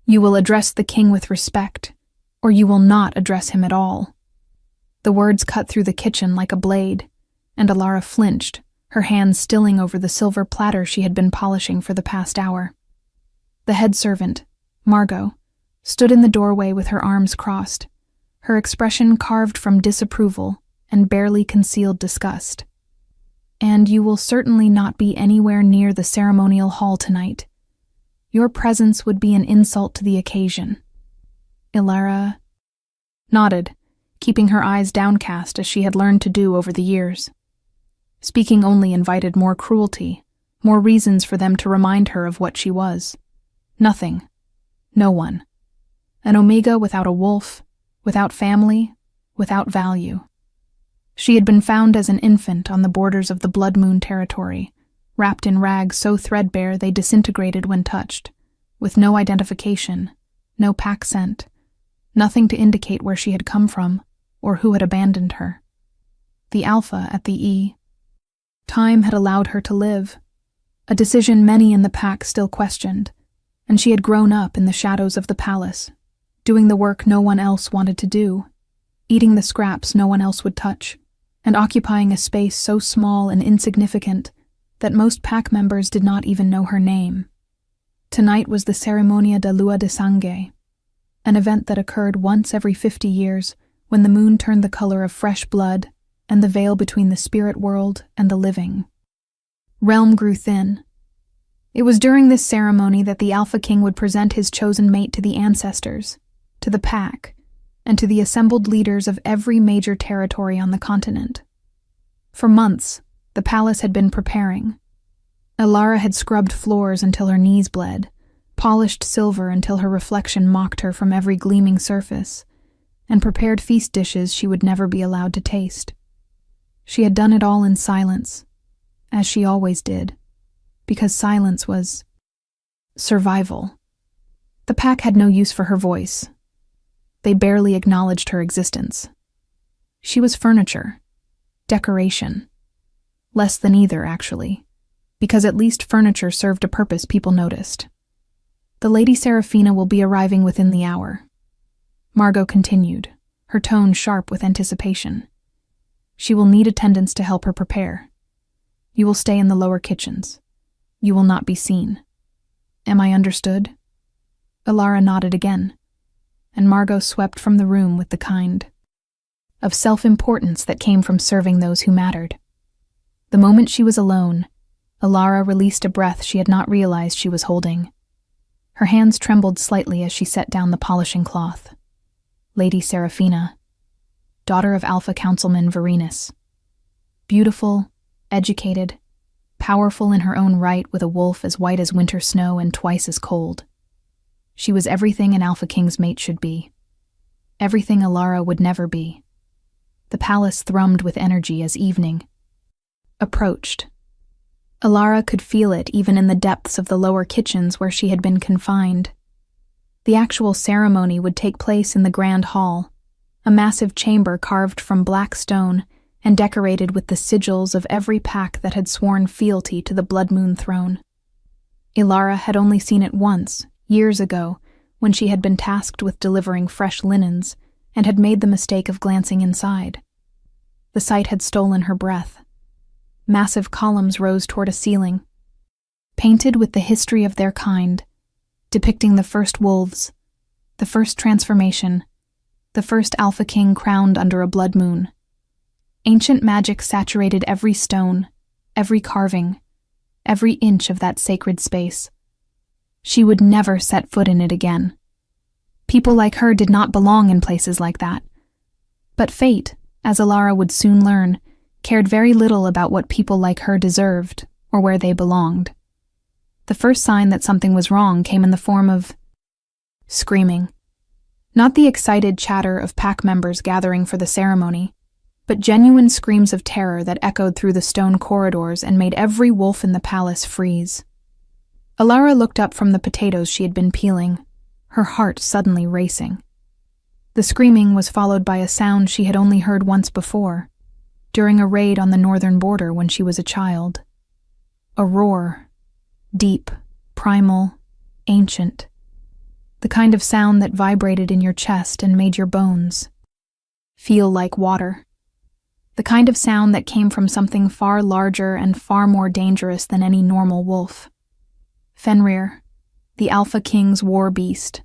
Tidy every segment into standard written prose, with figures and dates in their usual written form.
You will address the king with respect, or you will not address him at all." The words cut through the kitchen like a blade, and Alara flinched, her hands stilling over the silver platter she had been polishing for the past hour. The head servant, Margot, stood in the doorway with her arms crossed, her expression carved from disapproval and barely concealed disgust. "And you will certainly not be anywhere near the ceremonial hall tonight. Your presence would be an insult to the occasion." Alara nodded, keeping her eyes downcast as she had learned to do over the years. Speaking only invited more cruelty, more reasons for them to remind her of what she was. Nothing. No one. An omega without a wolf, without family, without value. She had been found as an infant on the borders of the Blood Moon territory, wrapped in rags so threadbare they disintegrated when touched, with no identification, no pack scent, nothing to indicate where she had come from or who had abandoned her. The Alpha at the E. Time had allowed her to live, a decision many in the pack still questioned, and she had grown up in the shadows of the palace, doing the work no one else wanted to do, eating the scraps no one else would touch, and occupying a space so small and insignificant that most pack members did not even know her name. Tonight was the Ceremonia de Lua de Sangue, an event that occurred once every 50 years when the moon turned the color of fresh blood and the veil between the spirit world and the living. Realm grew thin. It was during this ceremony that the Alpha King would present his chosen mate to the ancestors, to the pack, and to the assembled leaders of every major territory on the continent. For months, the palace had been preparing. Alara had scrubbed floors until her knees bled, polished silver until her reflection mocked her from every gleaming surface, and prepared feast dishes she would never be allowed to taste. She had done it all in silence, as she always did, because silence was survival. The pack had no use for her voice. They barely acknowledged her existence. She was furniture, decoration. Less than either, actually, because at least furniture served a purpose people noticed. "The Lady Seraphina will be arriving within the hour," Margot continued, her tone sharp with anticipation. "She will need attendants to help her prepare. You will stay in the lower kitchens. You will not be seen. Am I understood?" Alara nodded again, and Margot swept from the room with the kind of self-importance that came from serving those who mattered. The moment she was alone, Alara released a breath she had not realized she was holding. Her hands trembled slightly as she set down the polishing cloth. Lady Seraphina, daughter of Alpha Councilman Varenus. Beautiful, educated, powerful in her own right with a wolf as white as winter snow and twice as cold. She was everything an Alpha King's mate should be. Everything Alara would never be. The palace thrummed with energy as evening approached. Alara could feel it even in the depths of the lower kitchens where she had been confined. The actual ceremony would take place in the Grand Hall, a massive chamber carved from black stone and decorated with the sigils of every pack that had sworn fealty to the Blood Moon throne. Alara had only seen it once, years ago, when she had been tasked with delivering fresh linens and had made the mistake of glancing inside. The sight had stolen her breath. Massive columns rose toward a ceiling, painted with the history of their kind, depicting the first wolves, the first transformation, the first Alpha King crowned under a blood moon. Ancient magic saturated every stone, every carving, every inch of that sacred space. She would never set foot in it again. People like her did not belong in places like that. But fate, as Alara would soon learn, cared very little about what people like her deserved or where they belonged. The first sign that something was wrong came in the form of screaming. Not the excited chatter of pack members gathering for the ceremony, but genuine screams of terror that echoed through the stone corridors and made every wolf in the palace freeze. Alara looked up from the potatoes she had been peeling, her heart suddenly racing. The screaming was followed by a sound she had only heard once before, during a raid on the northern border when she was a child. A roar, deep, primal, ancient, the kind of sound that vibrated in your chest and made your bones feel like water. The kind of sound that came from something far larger and far more dangerous than any normal wolf. Fenrir, the Alpha King's war beast.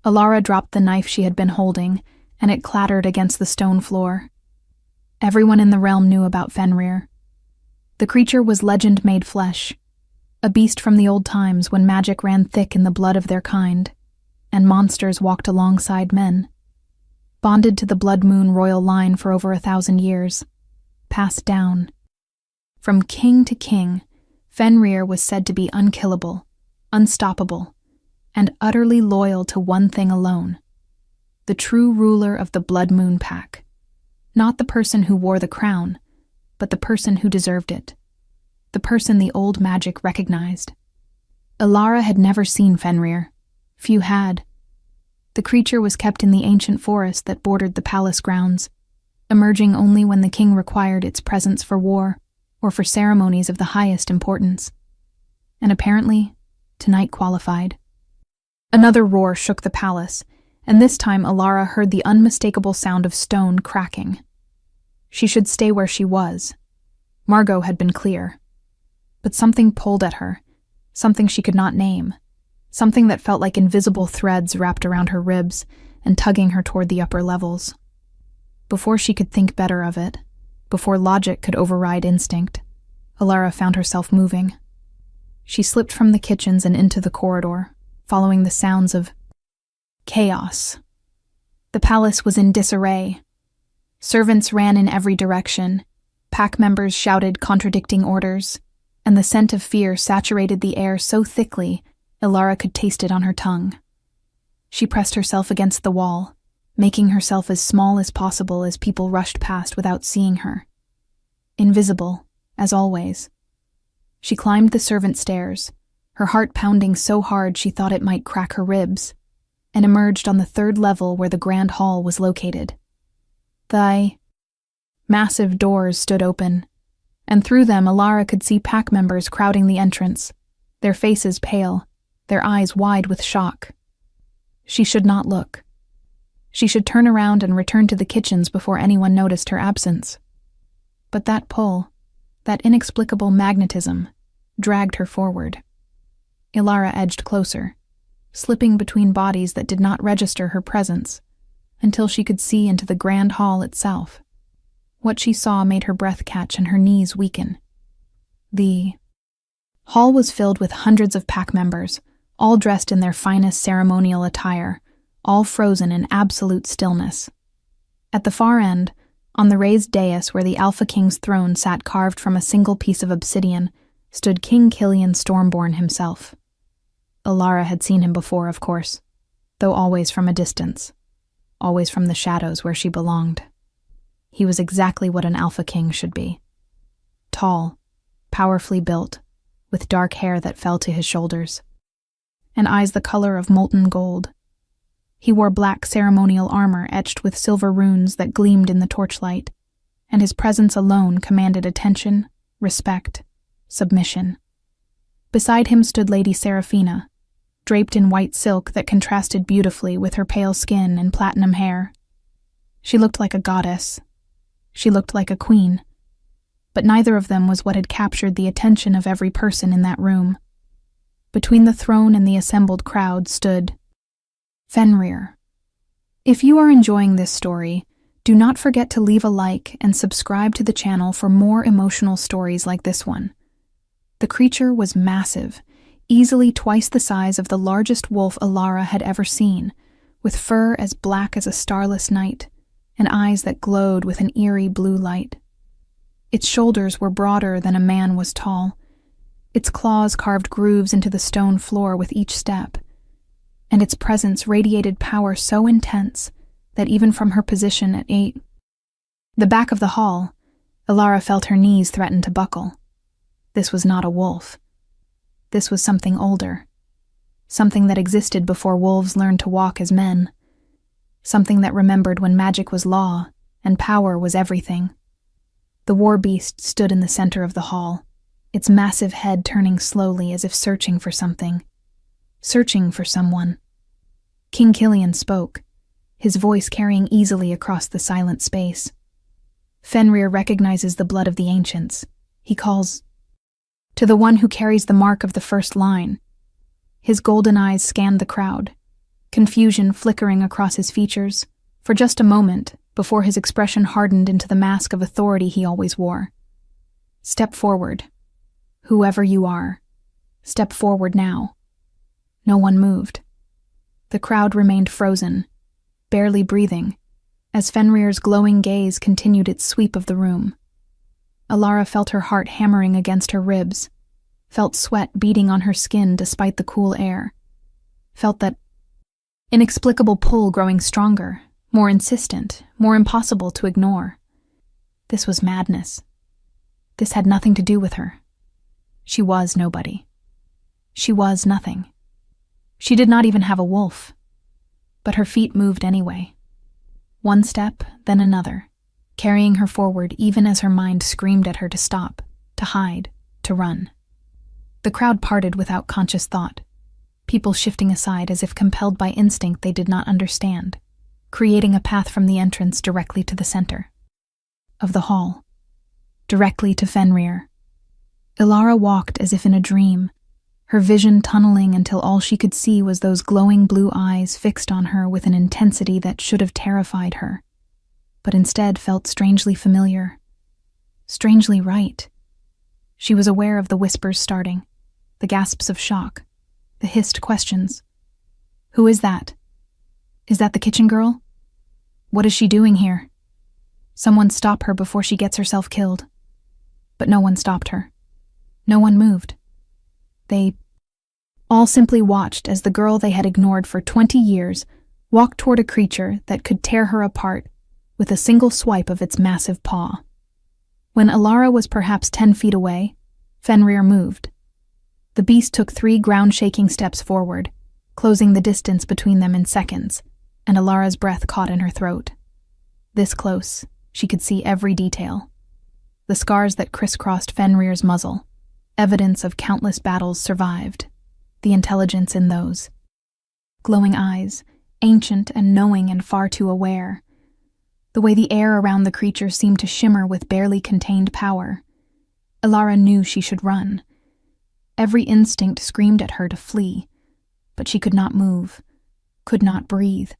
Alara dropped the knife she had been holding, and it clattered against the stone floor. Everyone in the realm knew about Fenrir. The creature was legend-made flesh, a beast from the old times when magic ran thick in the blood of their kind, and monsters walked alongside men. Bonded to the Blood Moon royal line for over 1,000 years, passed down. From king to king, Fenrir was said to be unkillable, unstoppable, and utterly loyal to one thing alone: the true ruler of the Blood Moon pack. Not the person who wore the crown, but the person who deserved it. The person the old magic recognized. Alara had never seen Fenrir. Few had. The creature was kept in the ancient forest that bordered the palace grounds, emerging only when the king required its presence for war or for ceremonies of the highest importance. And apparently, tonight qualified. Another roar shook the palace, and this time Alara heard the unmistakable sound of stone cracking. She should stay where she was. Margot had been clear. But something pulled at her, something she could not name, something that felt like invisible threads wrapped around her ribs and tugging her toward the upper levels. Before she could think better of it, before logic could override instinct, Alara found herself moving. She slipped from the kitchens and into the corridor, following the sounds of chaos. The palace was in disarray. Servants ran in every direction, pack members shouted contradicting orders, and the scent of fear saturated the air so thickly Alara could taste it on her tongue. She pressed herself against the wall, making herself as small as possible as people rushed past without seeing her. Invisible, as always. She climbed the servant stairs, her heart pounding so hard she thought it might crack her ribs, and emerged on the 3rd level where the grand hall was located. The massive doors stood open, and through them Alara could see pack members crowding the entrance, their faces pale, their eyes wide with shock. She should not look. She should turn around and return to the kitchens before anyone noticed her absence. But that pull, that inexplicable magnetism, dragged her forward. Alara edged closer, slipping between bodies that did not register her presence, until she could see into the grand hall itself. What she saw made her breath catch and her knees weaken. The hall was filled with hundreds of pack members, all dressed in their finest ceremonial attire, all frozen in absolute stillness. At the far end, on the raised dais where the Alpha King's throne sat carved from a single piece of obsidian, stood King Killian Stormborn himself. Alara had seen him before, of course, though always from a distance, always from the shadows where she belonged. He was exactly what an Alpha King should be. Tall, powerfully built, with dark hair that fell to his shoulders, and eyes the color of molten gold. He wore black ceremonial armor etched with silver runes that gleamed in the torchlight, and his presence alone commanded attention, respect, submission. Beside him stood Lady Seraphina, draped in white silk that contrasted beautifully with her pale skin and platinum hair. She looked like a goddess. She looked like a queen. But neither of them was what had captured the attention of every person in that room. Between the throne and the assembled crowd stood Fenrir. If you are enjoying this story, do not forget to leave a like and subscribe to the channel for more emotional stories like this one. The creature was massive, easily twice the size of the largest wolf Alara had ever seen, with fur as black as a starless night, and eyes that glowed with an eerie blue light. Its shoulders were broader than a man was tall. Its claws carved grooves into the stone floor with each step, and its presence radiated power so intense that even from her position at the back of the hall, Alara felt her knees threaten to buckle. This was not a wolf. This was something older. Something that existed before wolves learned to walk as men. Something that remembered when magic was law and power was everything. The war beast stood in the center of the hall, its massive head turning slowly as if searching for something. Searching for someone. King Killian spoke, his voice carrying easily across the silent space. Fenrir recognizes the blood of the ancients. He calls, "To the one who carries the mark of the first line." His golden eyes scanned the crowd, confusion flickering across his features, for just a moment before his expression hardened into the mask of authority he always wore. "Step forward. Whoever you are, step forward now." No one moved. The crowd remained frozen, barely breathing, as Fenrir's glowing gaze continued its sweep of the room. Alara felt her heart hammering against her ribs, felt sweat beading on her skin despite the cool air, felt that inexplicable pull growing stronger, more insistent, more impossible to ignore. This was madness. This had nothing to do with her. She was nobody. She was nothing. She did not even have a wolf. But her feet moved anyway. One step, then another, carrying her forward even as her mind screamed at her to stop, to hide, to run. The crowd parted without conscious thought, people shifting aside as if compelled by instinct they did not understand, creating a path from the entrance directly to the center of the hall, directly to Fenrir. Alara walked as if in a dream, her vision tunneling until all she could see was those glowing blue eyes fixed on her with an intensity that should have terrified her, but instead felt strangely familiar, strangely right. She was aware of the whispers starting, the gasps of shock, the hissed questions. "Who is that? Is that the kitchen girl? What is she doing here? Someone stop her before she gets herself killed." But no one stopped her. No one moved. They all simply watched as the girl they had ignored for 20 years walked toward a creature that could tear her apart with a single swipe of its massive paw. When Alara was perhaps 10 feet away, Fenrir moved. The beast took 3 ground-shaking steps forward, closing the distance between them in seconds, and Alara's breath caught in her throat. This close, she could see every detail. The scars that crisscrossed Fenrir's muzzle, evidence of countless battles survived, the intelligence in those glowing eyes, ancient and knowing and far too aware. The way the air around the creature seemed to shimmer with barely contained power. Alara knew she should run. Every instinct screamed at her to flee, but she could not move, could not breathe,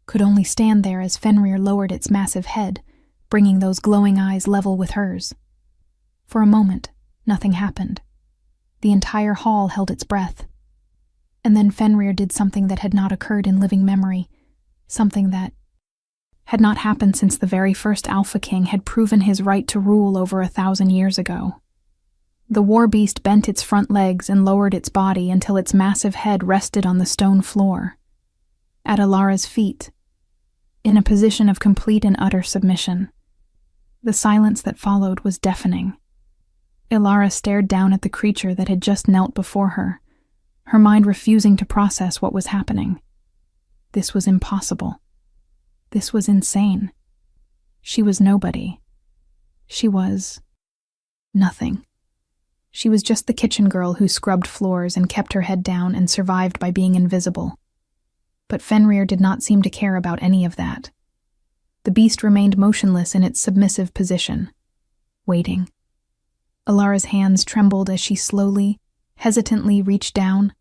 could only stand there as Fenrir lowered its massive head, bringing those glowing eyes level with hers. For a moment, nothing happened. The entire hall held its breath. And then Fenrir did something that had not occurred in living memory, something that had not happened since the very first Alpha King had proven his right to rule over 1,000 years ago. The war beast bent its front legs and lowered its body until its massive head rested on the stone floor. At Alara's feet, in a position of complete and utter submission. The silence that followed was deafening. Alara stared down at the creature that had just knelt before her, her mind refusing to process what was happening. This was impossible. This was insane. She was nobody. She was nothing. She was just the kitchen girl who scrubbed floors and kept her head down and survived by being invisible. But Fenrir did not seem to care about any of that. The beast remained motionless in its submissive position, waiting. Alara's hands trembled as she slowly, hesitantly reached down.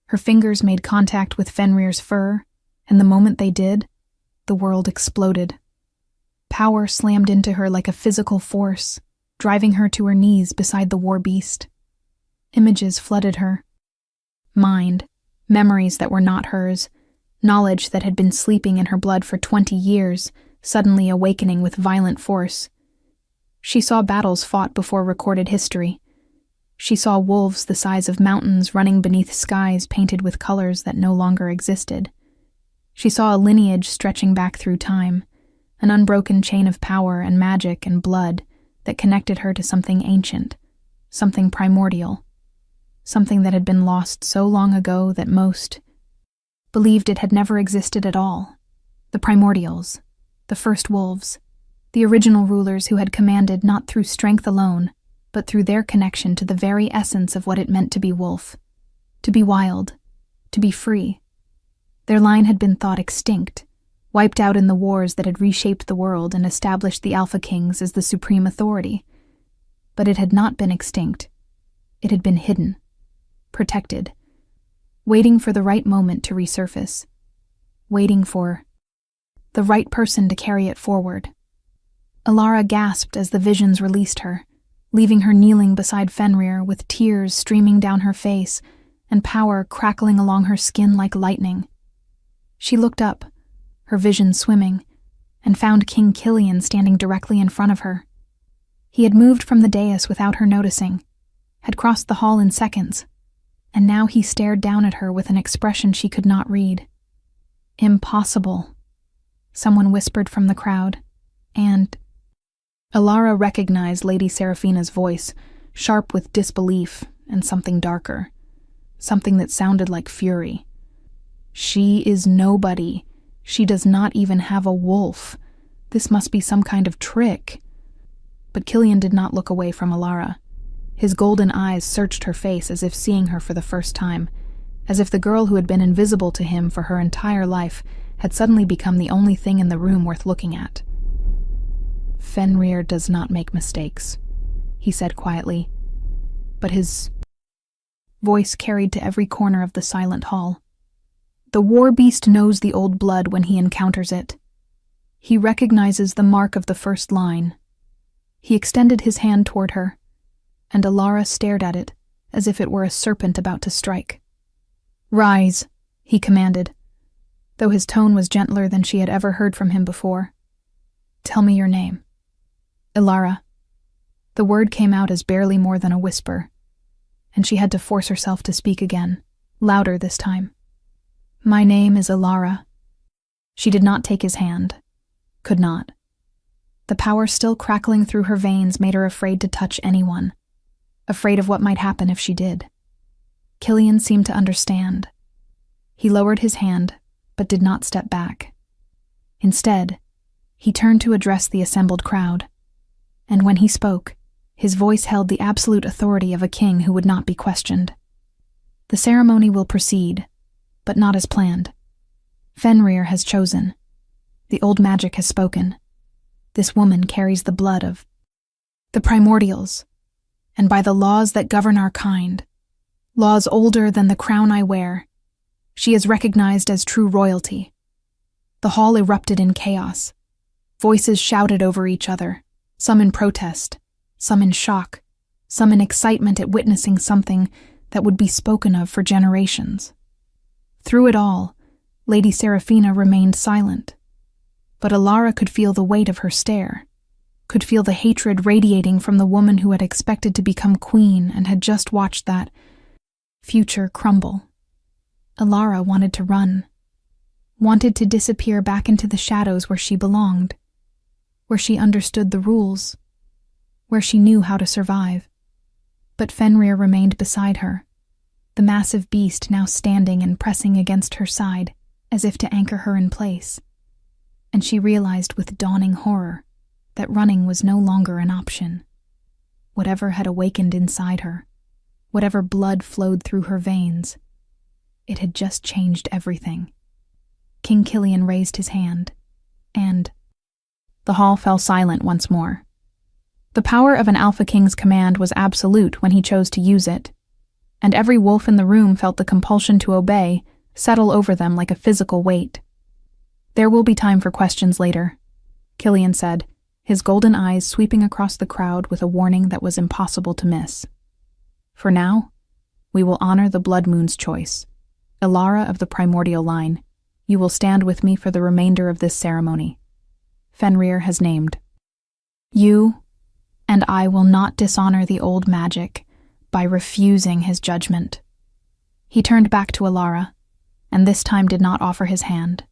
Her fingers made contact with Fenrir's fur, and the moment they did, the world exploded. Power slammed into her like a physical force, driving her to her knees beside the war beast. Images flooded her. Mind, memories that were not hers, knowledge that had been sleeping in her blood for 20 years, suddenly awakening with violent force. She saw battles fought before recorded history. She saw wolves the size of mountains running beneath skies painted with colors that no longer existed. She saw a lineage stretching back through time, an unbroken chain of power and magic and blood that connected her to something ancient, something primordial, something that had been lost so long ago that most believed it had never existed at all. The primordials, the first wolves, the original rulers who had commanded not through strength alone, but through their connection to the very essence of what it meant to be wolf, to be wild, to be free. Their line had been thought extinct, wiped out in the wars that had reshaped the world and established the Alpha Kings as the supreme authority. But it had not been extinct. It had been hidden, protected, waiting for the right moment to resurface, waiting for the right person to carry it forward. Alara gasped as the visions released her, leaving her kneeling beside Fenrir with tears streaming down her face and power crackling along her skin like lightning. She looked up, her vision swimming, and found King Killian standing directly in front of her. He had moved from the dais without her noticing, had crossed the hall in seconds, and now he stared down at her with an expression she could not read. "Impossible," someone whispered from the crowd, and Alara recognized Lady Seraphina's voice, sharp with disbelief and something darker, something that sounded like fury. "She is nobody. She does not even have a wolf. This must be some kind of trick." But Killian did not look away from Alara. His golden eyes searched her face as if seeing her for the first time, as if the girl who had been invisible to him for her entire life had suddenly become the only thing in the room worth looking at. "Fenrir does not make mistakes," he said quietly, but his voice carried to every corner of the silent hall. "The war beast knows the old blood when he encounters it. He recognizes the mark of the first line." He extended his hand toward her, and Alara stared at it as if it were a serpent about to strike. "Rise," he commanded, though his tone was gentler than she had ever heard from him before. "Tell me your name." "Alara." The word came out as barely more than a whisper, and she had to force herself to speak again, louder this time. "My name is Alara." She did not take his hand. Could not. The power still crackling through her veins made her afraid to touch anyone, afraid of what might happen if she did. Killian seemed to understand. He lowered his hand, but did not step back. Instead, he turned to address the assembled crowd, and when he spoke, his voice held the absolute authority of a king who would not be questioned. "The ceremony will proceed, but not as planned. Fenrir has chosen. The old magic has spoken. This woman carries the blood of the primordials, and by the laws that govern our kind, laws older than the crown I wear, she is recognized as true royalty." The hall erupted in chaos. Voices shouted over each other, some in protest, some in shock, some in excitement at witnessing something that would be spoken of for generations. Through it all, Lady Seraphina remained silent, but Alara could feel the weight of her stare, could feel the hatred radiating from the woman who had expected to become queen and had just watched that future crumble. Alara wanted to run, wanted to disappear back into the shadows where she belonged, where she understood the rules, where she knew how to survive. But Fenrir remained beside her, the massive beast now standing and pressing against her side as if to anchor her in place. And she realized with dawning horror that running was no longer an option. Whatever had awakened inside her, whatever blood flowed through her veins, it had just changed everything. King Killian raised his hand, and the hall fell silent once more. The power of an Alpha King's command was absolute when he chose to use it, and every wolf in the room felt the compulsion to obey settle over them like a physical weight. "There will be time for questions later," Killian said, his golden eyes sweeping across the crowd with a warning that was impossible to miss. "For now, we will honor the Blood Moon's choice. Alara of the primordial line, you will stand with me for the remainder of this ceremony. Fenrir has named. You and I will not dishonor the old magic by refusing his judgment." He turned back to Alara, and this time did not offer his hand.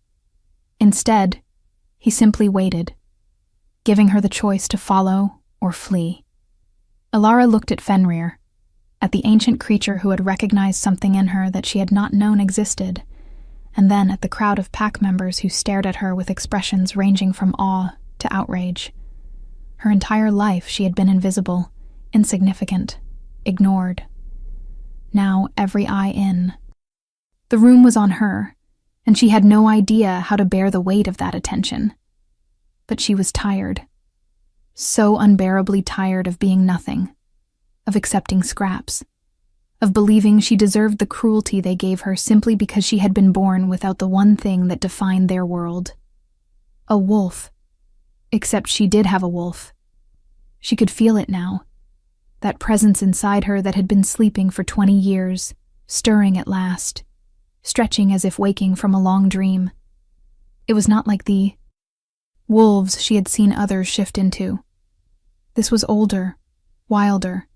Instead, he simply waited, giving her the choice to follow or flee. Alara looked at Fenrir, at the ancient creature who had recognized something in her that she had not known existed, and then at the crowd of pack members who stared at her with expressions ranging from awe to outrage. Her entire life she had been invisible, insignificant, ignored. Now every eye in. The room was on her, and she had no idea how to bear the weight of that attention. But she was tired. So unbearably tired of being nothing, of accepting scraps, of believing she deserved the cruelty they gave her simply because she had been born without the one thing that defined their world. A wolf. Except she did have a wolf. She could feel it now. That presence inside her that had been sleeping for 20 years, stirring at last, stretching as if waking from a long dream. It was not like the wolves she had seen others shift into. This was older, wilder,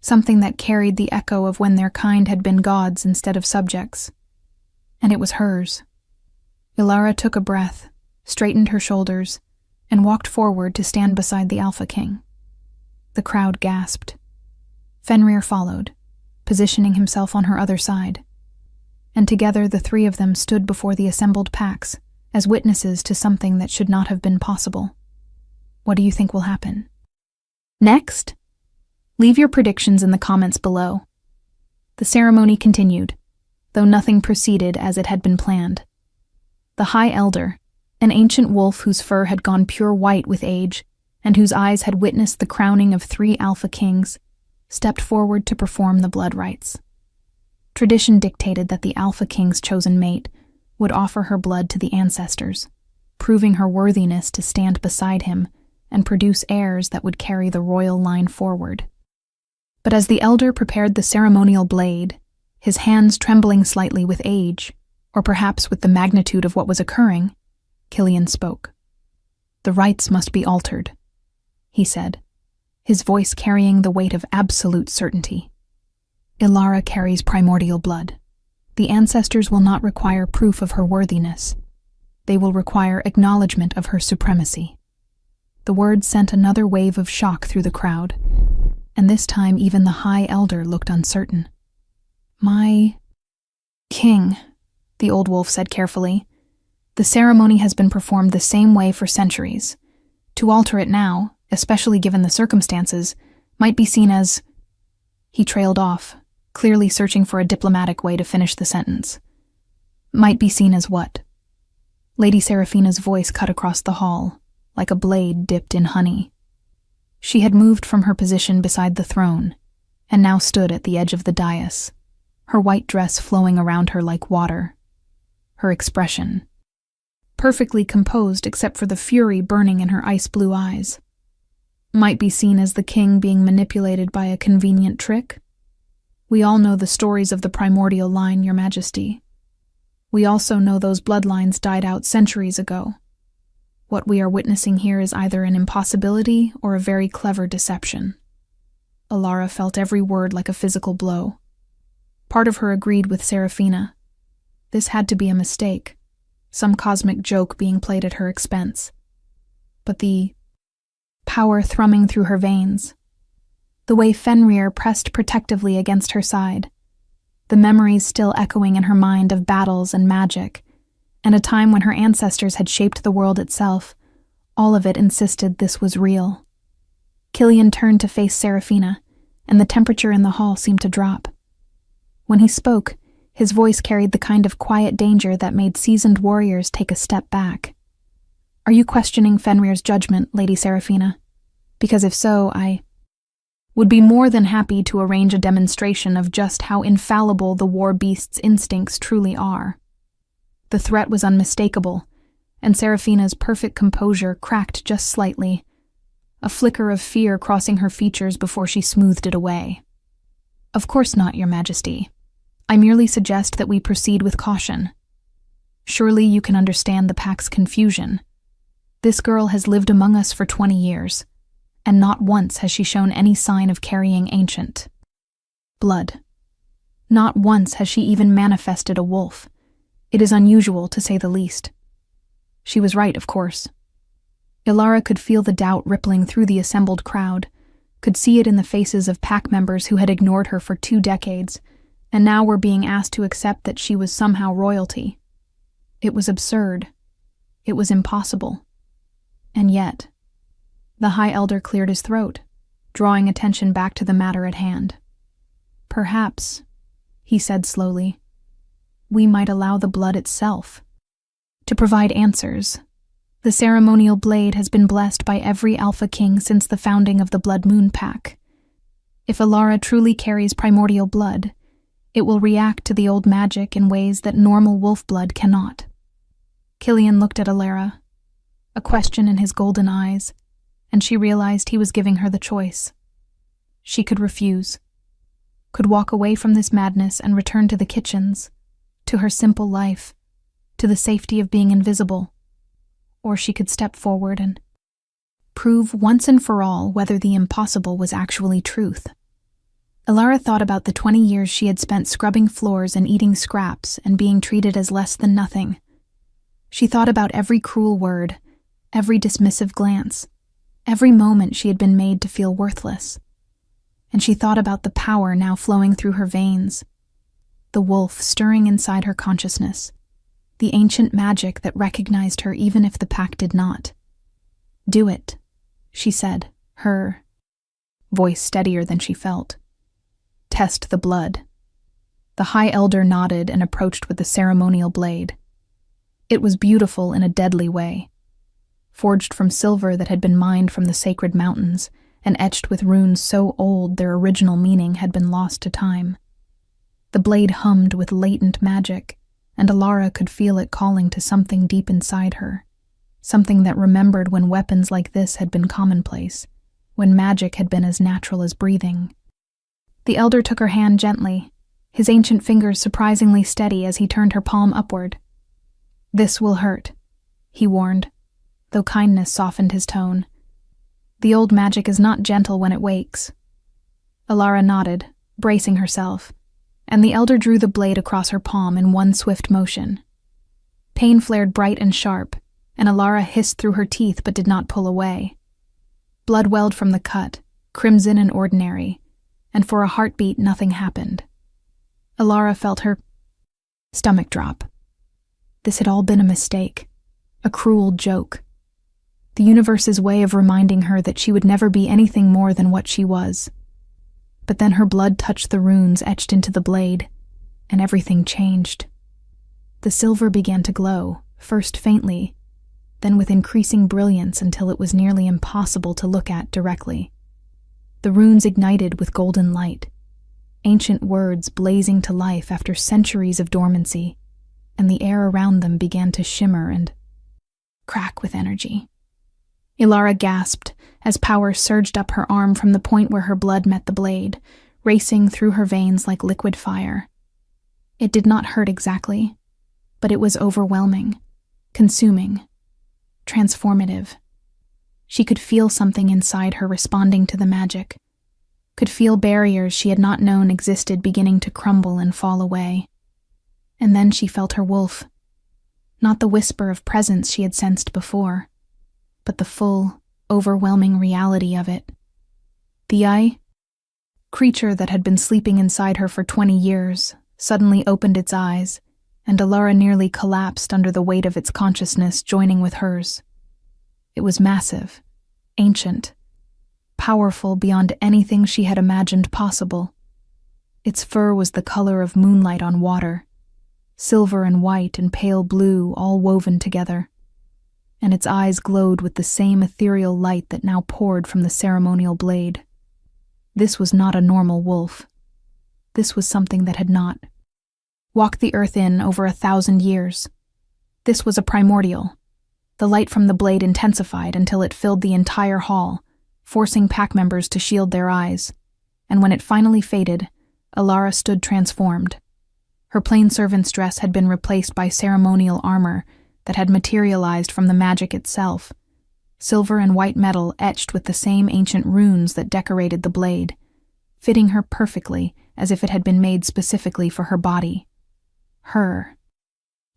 something that carried the echo of when their kind had been gods instead of subjects. And it was hers. Ilara took a breath, straightened her shoulders, and walked forward to stand beside the Alpha King. The crowd gasped. Fenrir followed, positioning himself on her other side. And together the three of them stood before the assembled packs, as witnesses to something that should not have been possible. What do you think will happen? Next? Leave your predictions in the comments below. The ceremony continued, though nothing proceeded as it had been planned. The High Elder, an ancient wolf whose fur had gone pure white with age, and whose eyes had witnessed the crowning of 3 Alpha Kings, stepped forward to perform the blood rites. Tradition dictated that the Alpha King's chosen mate would offer her blood to the ancestors, proving her worthiness to stand beside him and produce heirs that would carry the royal line forward. But as the elder prepared the ceremonial blade, his hands trembling slightly with age, or perhaps with the magnitude of what was occurring, Killian spoke. "The rites must be altered," he said, his voice carrying the weight of absolute certainty. "Ilara carries primordial blood. The ancestors will not require proof of her worthiness. They will require acknowledgement of her supremacy." The words sent another wave of shock through the crowd, and this time even the High Elder looked uncertain. "My king," the old wolf said carefully, "the ceremony has been performed the same way for centuries. To alter it now, especially given the circumstances, might be seen as—" He trailed off, clearly searching for a diplomatic way to finish the sentence. "Might be seen as what?" Lady Seraphina's voice cut across the hall, like a blade dipped in honey. She had moved from her position beside the throne, and now stood at the edge of the dais, her white dress flowing around her like water. Her expression, perfectly composed except for the fury burning in her ice-blue eyes. Might be seen as the king being manipulated by a convenient trick? We all know the stories of the primordial line, Your Majesty. We also know those bloodlines died out centuries ago. What we are witnessing here is either an impossibility or a very clever deception. Ilara felt every word like a physical blow. Part of her agreed with Seraphina. This had to be a mistake, some cosmic joke being played at her expense. But the power thrumming through her veins, the way Fenrir pressed protectively against her side, the memories still echoing in her mind of battles and magic, and a time when her ancestors had shaped the world itself, all of it insisted this was real. Killian turned to face Seraphina, and the temperature in the hall seemed to drop. When he spoke, his voice carried the kind of quiet danger that made seasoned warriors take a step back. "Are you questioning Fenrir's judgment, Lady Seraphina? Because if so, I would be more than happy to arrange a demonstration of just how infallible the war beast's instincts truly are." The threat was unmistakable, and Seraphina's perfect composure cracked just slightly, a flicker of fear crossing her features before she smoothed it away. "Of course not, Your Majesty. I merely suggest that we proceed with caution. Surely you can understand the pack's confusion. This girl has lived among us for 20 years, and not once has she shown any sign of carrying ancient blood. Not once has she even manifested a wolf. It is unusual, to say the least." She was right, of course. Ilara could feel the doubt rippling through the assembled crowd, could see it in the faces of pack members who had ignored her for 2 decades, and now were being asked to accept that she was somehow royalty. It was absurd. It was impossible. And yet, the High Elder cleared his throat, drawing attention back to the matter at hand. "Perhaps," he said slowly, we might allow the blood itself to provide answers. The ceremonial blade has been blessed by every Alpha King since the founding of the Blood Moon Pack. If Alara truly carries primordial blood, it will react to the old magic in ways that normal wolf blood cannot. Killian looked at Alara, a question in his golden eyes, and she realized he was giving her the choice. She could refuse, could walk away from this madness and return to the kitchens, to her simple life, to the safety of being invisible, or she could step forward and prove once and for all whether the impossible was actually truth. Alara thought about the 20 years she had spent scrubbing floors and eating scraps and being treated as less than nothing. She thought about every cruel word, every dismissive glance, every moment she had been made to feel worthless. And she thought about the power now flowing through her veins, the wolf stirring inside her consciousness, the ancient magic that recognized her even if the pack did not. "Do it," she said, her voice steadier than she felt. "Test the blood." The High Elder nodded and approached with the ceremonial blade. It was beautiful in a deadly way, forged from silver that had been mined from the sacred mountains and etched with runes so old their original meaning had been lost to time. The blade hummed with latent magic, and Alara could feel it calling to something deep inside her, something that remembered when weapons like this had been commonplace, when magic had been as natural as breathing. The elder took her hand gently, his ancient fingers surprisingly steady as he turned her palm upward. "This will hurt," he warned, though kindness softened his tone. "The old magic is not gentle when it wakes." Alara nodded, bracing herself, and the elder drew the blade across her palm in one swift motion. Pain flared bright and sharp, and Alara hissed through her teeth but did not pull away. Blood welled from the cut, crimson and ordinary, and for a heartbeat nothing happened. Alara felt her stomach drop. This had all been a mistake, a cruel joke. The universe's way of reminding her that she would never be anything more than what she was. But then her blood touched the runes etched into the blade, and everything changed. The silver began to glow, first faintly, then with increasing brilliance until it was nearly impossible to look at directly. The runes ignited with golden light, ancient words blazing to life after centuries of dormancy, and the air around them began to shimmer and crack with energy. Alara gasped as power surged up her arm from the point where her blood met the blade, racing through her veins like liquid fire. It did not hurt exactly, but it was overwhelming, consuming, transformative. She could feel something inside her responding to the magic, could feel barriers she had not known existed beginning to crumble and fall away. And then she felt her wolf, not the whisper of presence she had sensed before, but the full, overwhelming reality of it. The creature that had been sleeping inside her for 20 years suddenly opened its eyes, and Alara nearly collapsed under the weight of its consciousness joining with hers. It was massive, ancient, powerful beyond anything she had imagined possible. Its fur was the color of moonlight on water, silver and white and pale blue all woven together, and its eyes glowed with the same ethereal light that now poured from the ceremonial blade. This was not a normal wolf. This was something that had not walked the earth in over 1,000 years. This was a primordial. The light from the blade intensified until it filled the entire hall, forcing pack members to shield their eyes, and when it finally faded, Alara stood transformed. Her plain servant's dress had been replaced by ceremonial armor that had materialized from the magic itself, silver and white metal etched with the same ancient runes that decorated the blade, fitting her perfectly as if it had been made specifically for her body. Her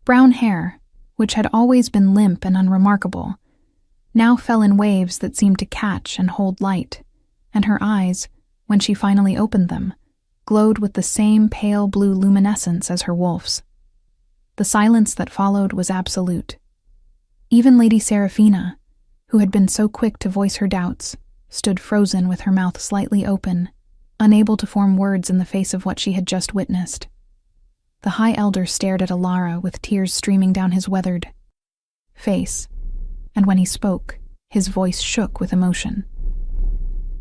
brown hair, which had always been limp and unremarkable, now fell in waves that seemed to catch and hold light, and her eyes, when she finally opened them, glowed with the same pale blue luminescence as her wolf's. The silence that followed was absolute. Even Lady Seraphina, who had been so quick to voice her doubts, stood frozen with her mouth slightly open, unable to form words in the face of what she had just witnessed. The High Elder stared at Alara with tears streaming down his weathered face, and when he spoke, his voice shook with emotion.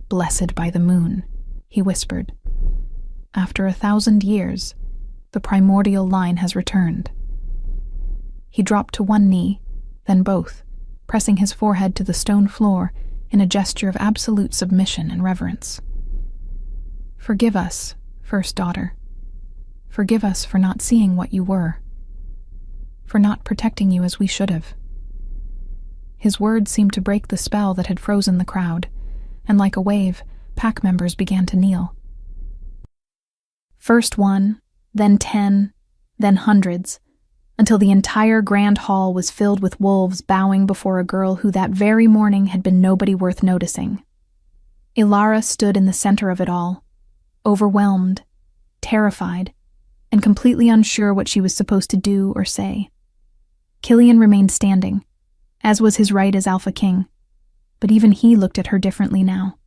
"Blessed by the moon," he whispered. "After 1,000 years, the primordial line has returned." He dropped to one knee, then both, pressing his forehead to the stone floor in a gesture of absolute submission and reverence. "Forgive us, first daughter. Forgive us for not seeing what you were, for not protecting you as we should have." His words seemed to break the spell that had frozen the crowd, and like a wave, pack members began to kneel. First one, then 10, then hundreds, until the entire grand hall was filled with wolves bowing before a girl who that very morning had been nobody worth noticing. Ilara stood in the center of it all, overwhelmed, terrified, and completely unsure what she was supposed to do or say. Killian remained standing, as was his right as Alpha King, but even he looked at her differently now.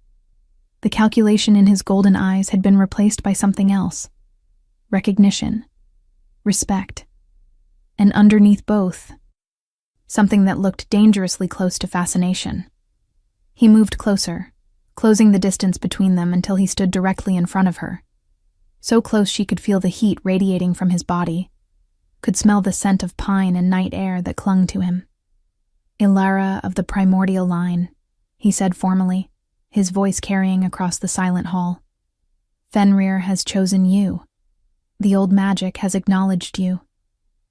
The calculation in his golden eyes had been replaced by something else: recognition, respect, and underneath both, something that looked dangerously close to fascination. He moved closer, closing the distance between them until he stood directly in front of her. So close she could feel the heat radiating from his body, could smell the scent of pine and night air that clung to him. "Ilara of the primordial line," he said formally, his voice carrying across the silent hall. "Fenrir has chosen you. The old magic has acknowledged you.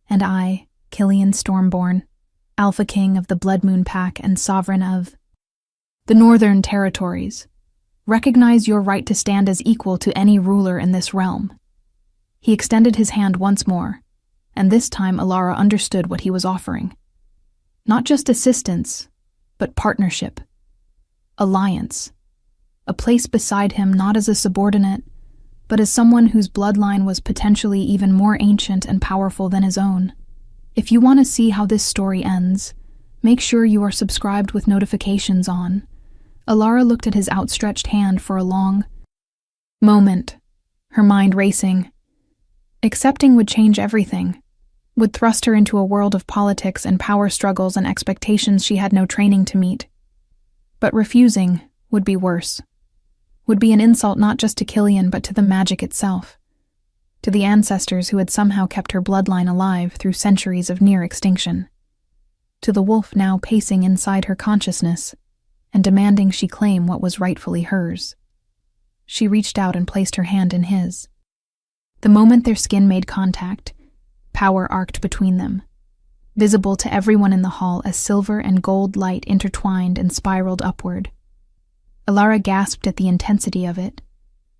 And I, Killian Stormborn, Alpha King of the Blood Moon Pack and Sovereign of the Northern Territories, recognize your right to stand as equal to any ruler in this realm." He extended his hand once more, and this time Alara understood what he was offering. Not just assistance, but partnership, alliance, a place beside him not as a subordinate, but as someone whose bloodline was potentially even more ancient and powerful than his own. If you want to see how this story ends, make sure you are subscribed with notifications on. Alara looked at his outstretched hand for a long moment, her mind racing. Accepting would change everything, would thrust her into a world of politics and power struggles and expectations she had no training to meet. But refusing would be worse. Would be an insult not just to Killian but to the magic itself, to the ancestors who had somehow kept her bloodline alive through centuries of near extinction, to the wolf now pacing inside her consciousness and demanding she claim what was rightfully hers. She reached out and placed her hand in his. The moment their skin made contact, power arced between them, visible to everyone in the hall as silver and gold light intertwined and spiraled upward. Alara gasped at the intensity of it,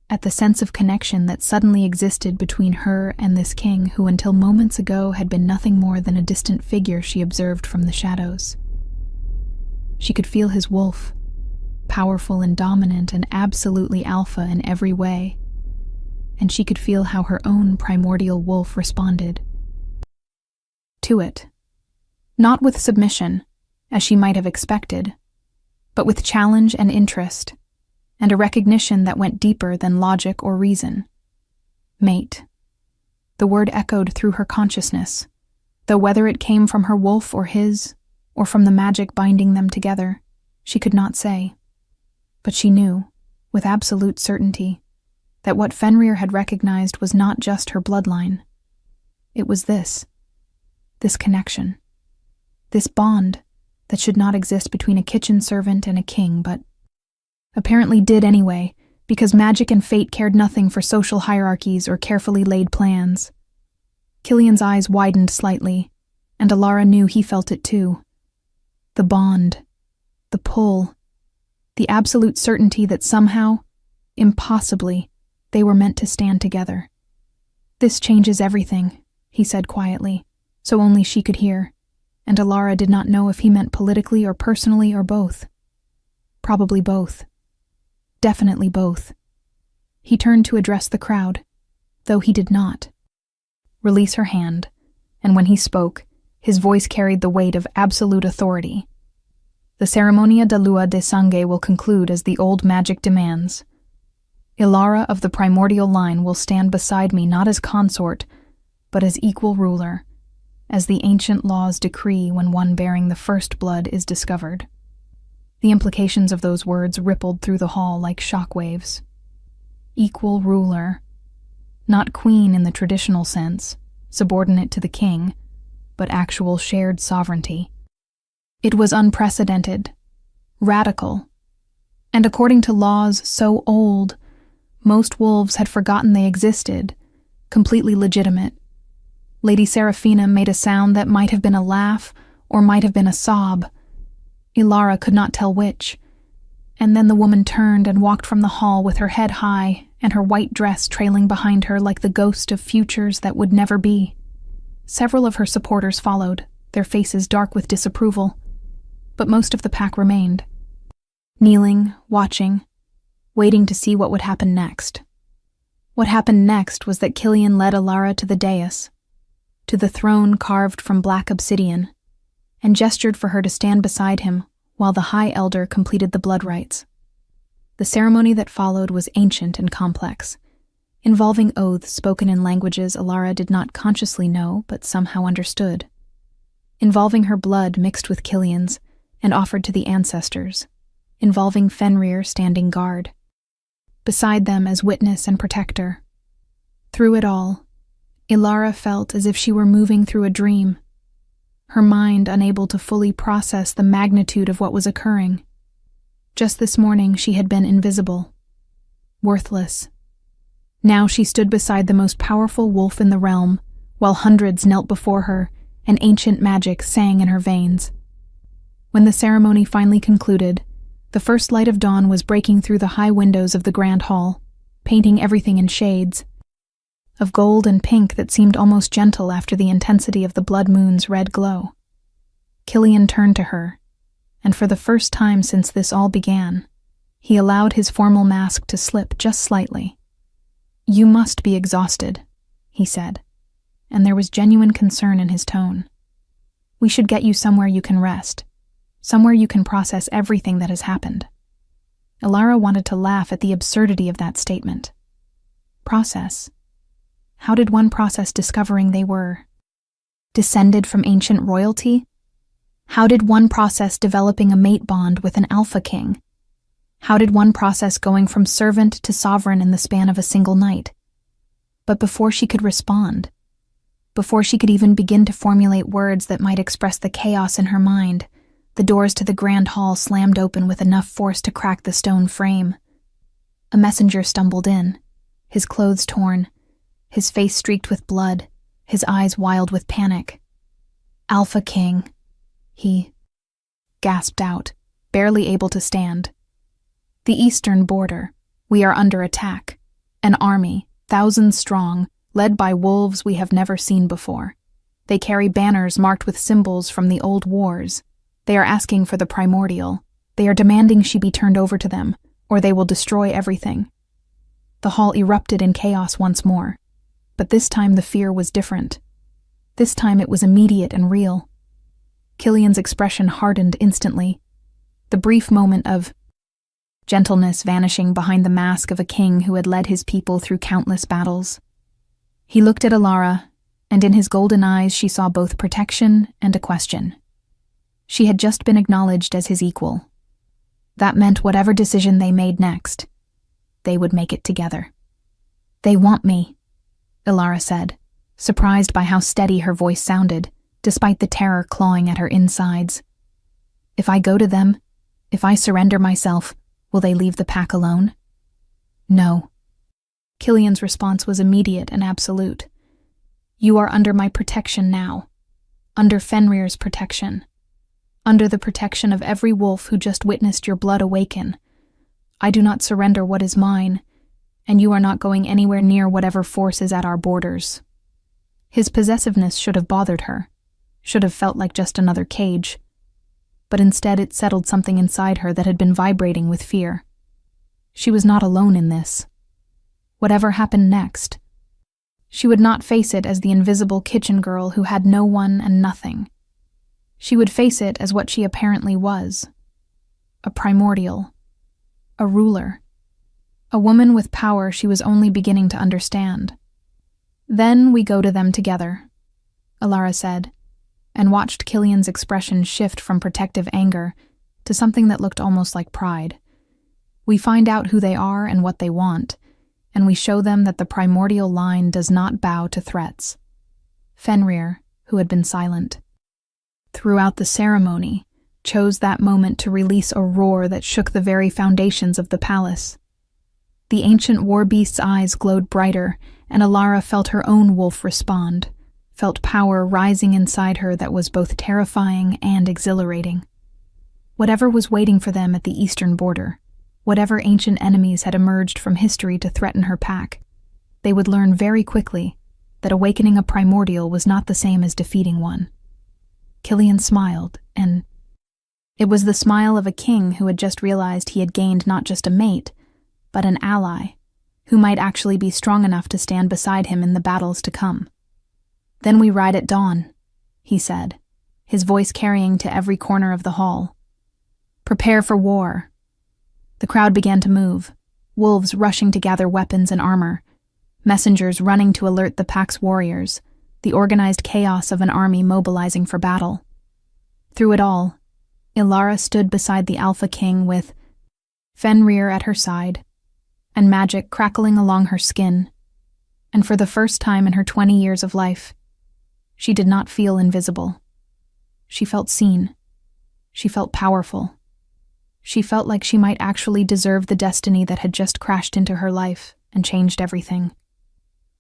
at the sense of connection that suddenly existed between her and this king who until moments ago had been nothing more than a distant figure she observed from the shadows. She could feel his wolf, powerful and dominant and absolutely alpha in every way, and she could feel how her own primordial wolf responded to it. Not with submission, as she might have expected, but with challenge and interest, and a recognition that went deeper than logic or reason. Mate. The word echoed through her consciousness, though whether it came from her wolf or his, or from the magic binding them together, she could not say. But she knew, with absolute certainty, that what Fenrir had recognized was not just her bloodline. It was this connection, this bond that should not exist between a kitchen servant and a king, but apparently did anyway, because magic and fate cared nothing for social hierarchies or carefully laid plans. Killian's eyes widened slightly, and Alara knew he felt it too. The bond, the pull, the absolute certainty that somehow, impossibly, they were meant to stand together. "This changes everything," he said quietly, so only she could hear, and Alara did not know if he meant politically or personally or both. Probably both. Definitely both. He turned to address the crowd, though he did not. Release her hand, and when he spoke, his voice carried the weight of absolute authority. "The Ceremonia da Lua de Sangue will conclude as the old magic demands. Ilara of the primordial line will stand beside me not as consort, but as equal ruler, as the ancient laws decree when one bearing the first blood is discovered. The implications of those words rippled through the hall like shockwaves. Equal ruler. Not queen in the traditional sense, subordinate to the king, but actual shared sovereignty. It was unprecedented, radical, and according to laws so old, most wolves had forgotten they existed, completely legitimate. Lady Seraphina made a sound that might have been a laugh or might have been a sob. Ilara could not tell which, and then the woman turned and walked from the hall with her head high and her white dress trailing behind her like the ghost of futures that would never be. Several of her supporters followed, their faces dark with disapproval, but most of the pack remained, kneeling, watching, waiting to see what would happen next. What happened next was that Killian led Ilara to the dais, to the throne carved from black obsidian, and gestured for her to stand beside him while the High Elder completed the blood rites. The ceremony that followed was ancient and complex, involving oaths spoken in languages Ilara did not consciously know but somehow understood, involving her blood mixed with Killian's and offered to the ancestors, involving Fenrir standing guard, beside them as witness and protector. Through it all, Ilara felt as if she were moving through a dream, her mind unable to fully process the magnitude of what was occurring. Just this morning she had been invisible, worthless. Now she stood beside the most powerful wolf in the realm, while hundreds knelt before her and ancient magic sang in her veins. When the ceremony finally concluded, the first light of dawn was breaking through the high windows of the grand hall, painting everything in shades of gold and pink that seemed almost gentle after the intensity of the blood moon's red glow. Killian turned to her, and for the first time since this all began, he allowed his formal mask to slip just slightly. "You must be exhausted," he said, and there was genuine concern in his tone. "We should get you somewhere you can rest, somewhere you can process everything that has happened." Ilara wanted to laugh at the absurdity of that statement. Process? How did one process discovering they were descended from ancient royalty? How did one process developing a mate bond with an alpha king? How did one process going from servant to sovereign in the span of a single night? But before she could respond, before she could even begin to formulate words that might express the chaos in her mind, the doors to the grand hall slammed open with enough force to crack the stone frame. A messenger stumbled in, his clothes torn, his face streaked with blood, his eyes wild with panic. "Alpha King," he gasped out, barely able to stand. "The eastern border. We are under attack. An army, thousands strong, led by wolves we have never seen before. They carry banners marked with symbols from the old wars. They are asking for the primordial. They are demanding she be turned over to them, or they will destroy everything." The hall erupted in chaos once more, but this time the fear was different. This time it was immediate and real. Killian's expression hardened instantly, the brief moment of gentleness vanishing behind the mask of a king who had led his people through countless battles. He looked at Ilara, and in his golden eyes she saw both protection and a question. She had just been acknowledged as his equal. That meant whatever decision they made next, they would make it together. "They want me," Ilara said, surprised by how steady her voice sounded, despite the terror clawing at her insides. "If I go to them, if I surrender myself, will they leave the pack alone?" "No." Killian's response was immediate and absolute. "You are under my protection now, under Fenrir's protection, under the protection of every wolf who just witnessed your blood awaken. I do not surrender what is mine, and you are not going anywhere near whatever force is at our borders." His possessiveness should have bothered her, should have felt like just another cage, but instead it settled something inside her that had been vibrating with fear. She was not alone in this. Whatever happened next, she would not face it as the invisible kitchen girl who had no one and nothing. She would face it as what she apparently was, a primordial, a ruler, a woman with power she was only beginning to understand. Then we go to them together, Alara said, and watched Killian's expression shift from protective anger to something that looked almost like pride. We find out who they are and what they want, and we show them that the primordial line does not bow to threats. Fenrir, who had been silent throughout the ceremony, chose that moment to release a roar that shook the very foundations of the palace. The ancient war beast's eyes glowed brighter, and Alara felt her own wolf respond, felt power rising inside her that was both terrifying and exhilarating. Whatever was waiting for them at the eastern border, whatever ancient enemies had emerged from history to threaten her pack, they would learn very quickly that awakening a primordial was not the same as defeating one. Killian smiled, and it was the smile of a king who had just realized he had gained not just a mate, but an ally, who might actually be strong enough to stand beside him in the battles to come. "Then we ride at dawn," he said, his voice carrying to every corner of the hall. "Prepare for war." The crowd began to move, wolves rushing to gather weapons and armor, messengers running to alert the pack's warriors, the organized chaos of an army mobilizing for battle. Through it all, Alara stood beside the Alpha King with Fenrir at her side, and magic crackling along her skin, and for the first time in her 20 years of life, she did not feel invisible. She felt seen. She felt powerful. She felt like she might actually deserve the destiny that had just crashed into her life and changed everything.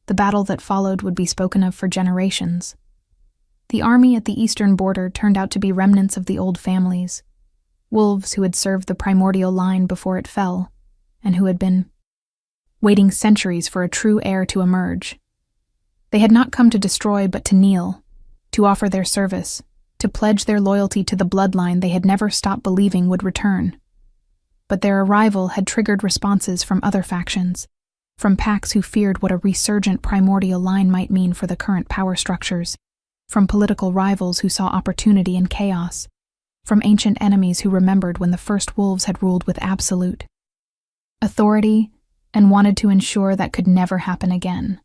The battle that followed would be spoken of for generations. The army at the eastern border turned out to be remnants of the old families, wolves who had served the primordial line before it fell, and who had been waiting centuries for a true heir to emerge. They had not come to destroy but to kneel, to offer their service, to pledge their loyalty to the bloodline they had never stopped believing would return. But their arrival had triggered responses from other factions, from packs who feared what a resurgent primordial line might mean for the current power structures, from political rivals who saw opportunity in chaos, from ancient enemies who remembered when the first wolves had ruled with absolute authority and wanted to ensure that could never happen again.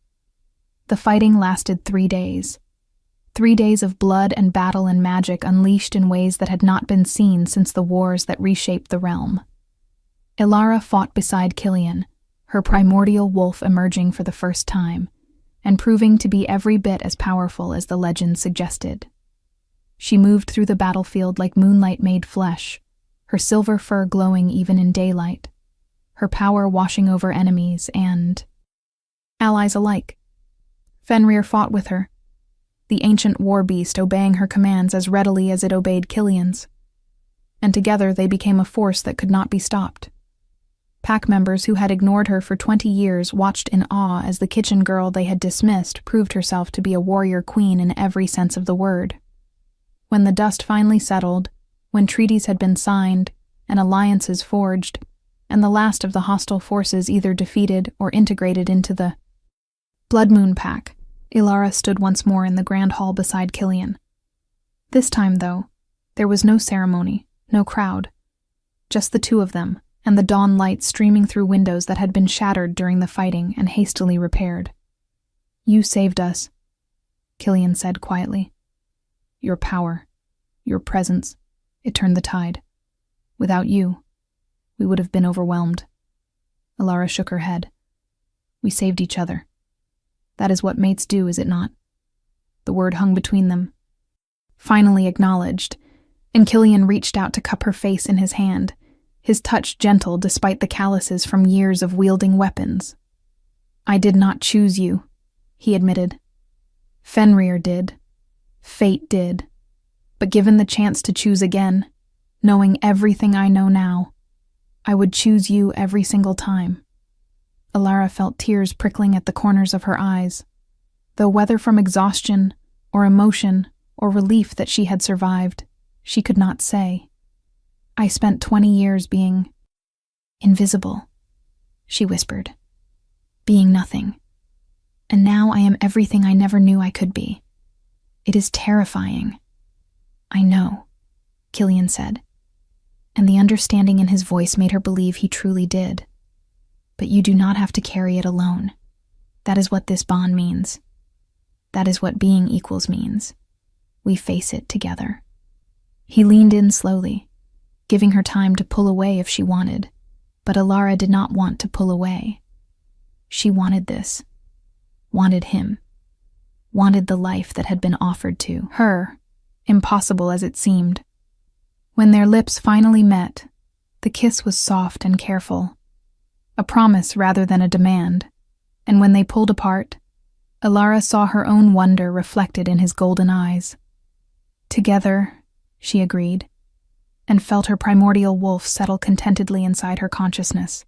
The fighting lasted 3 days. 3 days of blood and battle and magic unleashed in ways that had not been seen since the wars that reshaped the realm. Alara fought beside Killian, her primordial wolf emerging for the first time, and proving to be every bit as powerful as the legend suggested. She moved through the battlefield like moonlight made flesh, her silver fur glowing even in daylight, her power washing over enemies and allies alike. Fenrir fought with her, the ancient war beast obeying her commands as readily as it obeyed Killian's, and together they became a force that could not be stopped. Pack members who had ignored her for 20 years watched in awe as the kitchen girl they had dismissed proved herself to be a warrior queen in every sense of the word. When the dust finally settled, when treaties had been signed and alliances forged, and the last of the hostile forces either defeated or integrated into the Blood Moon Pack, Alara stood once more in the grand hall beside Killian. This time, though, there was no ceremony, no crowd, just the two of them, and the dawn light streaming through windows that had been shattered during the fighting and hastily repaired. "You saved us," Killian said quietly. "Your power, your presence, it turned the tide. Without you, we would have been overwhelmed." Alara shook her head. "We saved each other. That is what mates do, is it not?" The word hung between them, finally acknowledged, and Killian reached out to cup her face in his hand, his touch gentle despite the calluses from years of wielding weapons. "I did not choose you," he admitted. "Fenrir did. Fate did. But given the chance to choose again, knowing everything I know now, I would choose you every single time." Alara felt tears prickling at the corners of her eyes, though whether from exhaustion or emotion or relief that she had survived, she could not say. "I spent 20 years being invisible," she whispered, "being nothing. And now I am everything I never knew I could be. It is terrifying." "I know," Killian said, and the understanding in his voice made her believe he truly did. "But you do not have to carry it alone. That is what this bond means. That is what being equals means. We face it together. He leaned in slowly, giving her time to pull away if she wanted, but Alara did not want to pull away. She wanted this, wanted him, wanted the life that had been offered to her, impossible as it seemed. When their lips finally met, the kiss was soft and careful, a promise rather than a demand, and when they pulled apart, Alara saw her own wonder reflected in his golden eyes. Together, she agreed, and felt her primordial wolf settle contentedly inside her consciousness,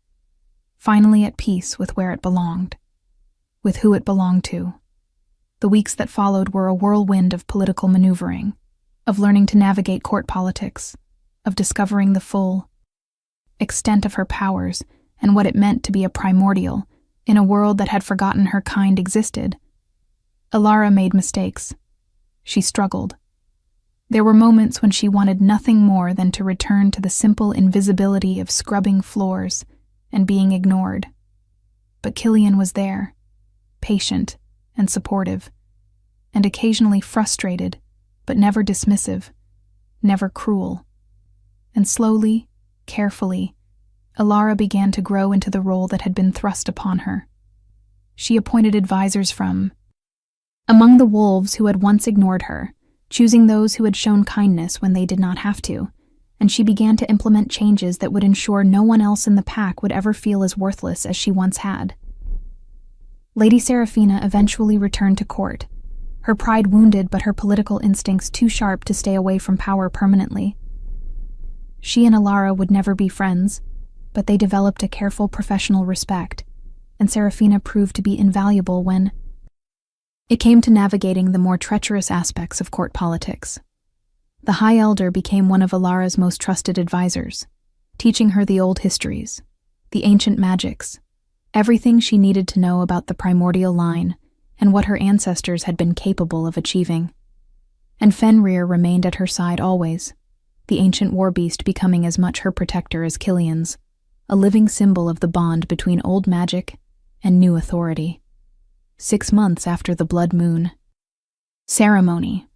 finally at peace with where it belonged, with who it belonged to. The weeks that followed were a whirlwind of political maneuvering, of learning to navigate court politics, of discovering the full extent of her powers and what it meant to be a primordial in a world that had forgotten her kind existed. Alara made mistakes. She struggled. There were moments when she wanted nothing more than to return to the simple invisibility of scrubbing floors and being ignored. But Killian was there, patient and supportive, and occasionally frustrated, but never dismissive, never cruel. And slowly, carefully, Alara began to grow into the role that had been thrust upon her. She appointed advisors from among the wolves who had once ignored her, choosing those who had shown kindness when they did not have to, and she began to implement changes that would ensure no one else in the pack would ever feel as worthless as she once had. Lady Seraphina eventually returned to court, her pride wounded but her political instincts too sharp to stay away from power permanently. She and Alara would never be friends, but they developed a careful professional respect, and Seraphina proved to be invaluable when it came to navigating the more treacherous aspects of court politics. The High Elder became one of Alara's most trusted advisors, teaching her the old histories, the ancient magics, everything she needed to know about the primordial line and what her ancestors had been capable of achieving. And Fenrir remained at her side always, the ancient war beast becoming as much her protector as Killian's, a living symbol of the bond between old magic and new authority. 6 months after the blood moon ceremony,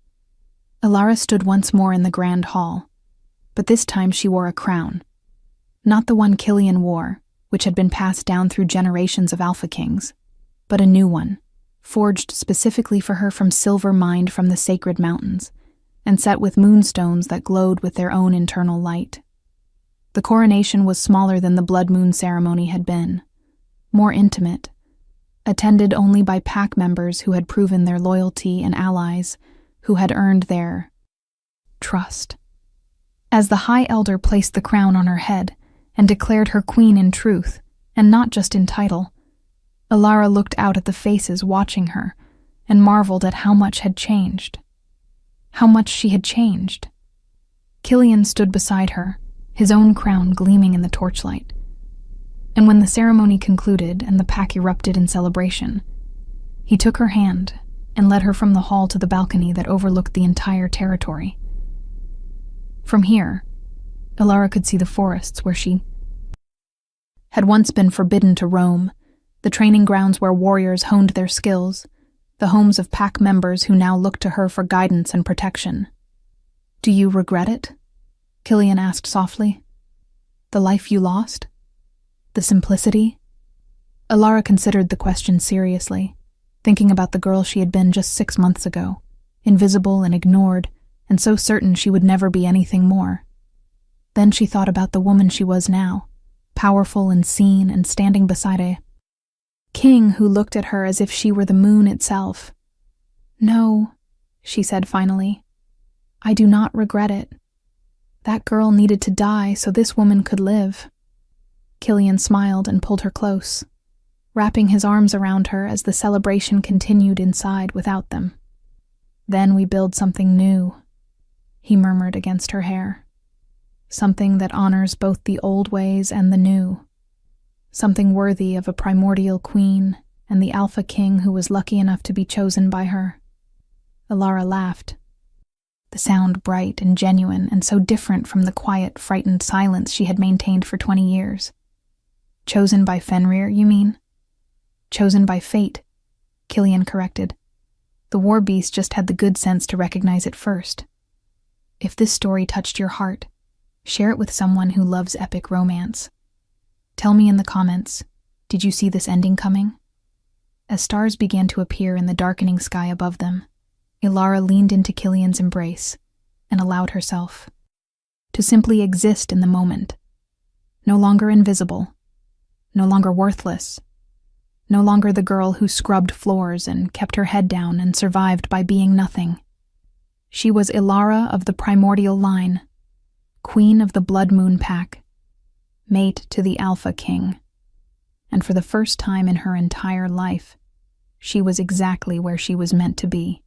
Alara stood once more in the grand hall, but this time she wore a crown. Not the one Killian wore, which had been passed down through generations of Alpha Kings, but a new one, forged specifically for her from silver mined from the sacred mountains, and set with moonstones that glowed with their own internal light. The coronation was smaller than the blood moon ceremony had been, more intimate, attended only by pack members who had proven their loyalty and allies who had earned their trust. As the High Elder placed the crown on her head and declared her queen in truth, and not just in title, Alara looked out at the faces watching her and marveled at how much had changed. How much she had changed. Killian stood beside her, his own crown gleaming in the torchlight. And when the ceremony concluded and the pack erupted in celebration, he took her hand and led her from the hall to the balcony that overlooked the entire territory. From here, Alara could see the forests where she had once been forbidden to roam, the training grounds where warriors honed their skills, the homes of pack members who now looked to her for guidance and protection. "Do you regret it?" Killian asked softly. "The life you lost? The simplicity?" Alara considered the question seriously, thinking about the girl she had been just 6 months ago, invisible and ignored, and so certain she would never be anything more. Then she thought about the woman she was now, powerful and seen and standing beside a king who looked at her as if she were the moon itself. "No," she said finally, "I do not regret it. That girl needed to die so this woman could live." Killian smiled and pulled her close, wrapping his arms around her as the celebration continued inside without them. "Then we build something new," he murmured against her hair. "Something that honors both the old ways and the new. Something worthy of a primordial queen and the Alpha King who was lucky enough to be chosen by her." Alara laughed, the sound bright and genuine and so different from the quiet, frightened silence she had maintained for 20 years. "Chosen by Fenrir, you mean?" "Chosen by fate," Killian corrected. The war beast just had the good sense to recognize it first. If this story touched your heart, share it with someone who loves epic romance. Tell me in the comments, did you see this ending coming? As stars began to appear in the darkening sky above them, Ilara leaned into Killian's embrace and allowed herself to simply exist in the moment. No longer invisible, no longer worthless, no longer the girl who scrubbed floors and kept her head down and survived by being nothing. She was Ilara of the primordial line, queen of the Blood Moon Pack, mate to the Alpha King. And for the first time in her entire life, she was exactly where she was meant to be.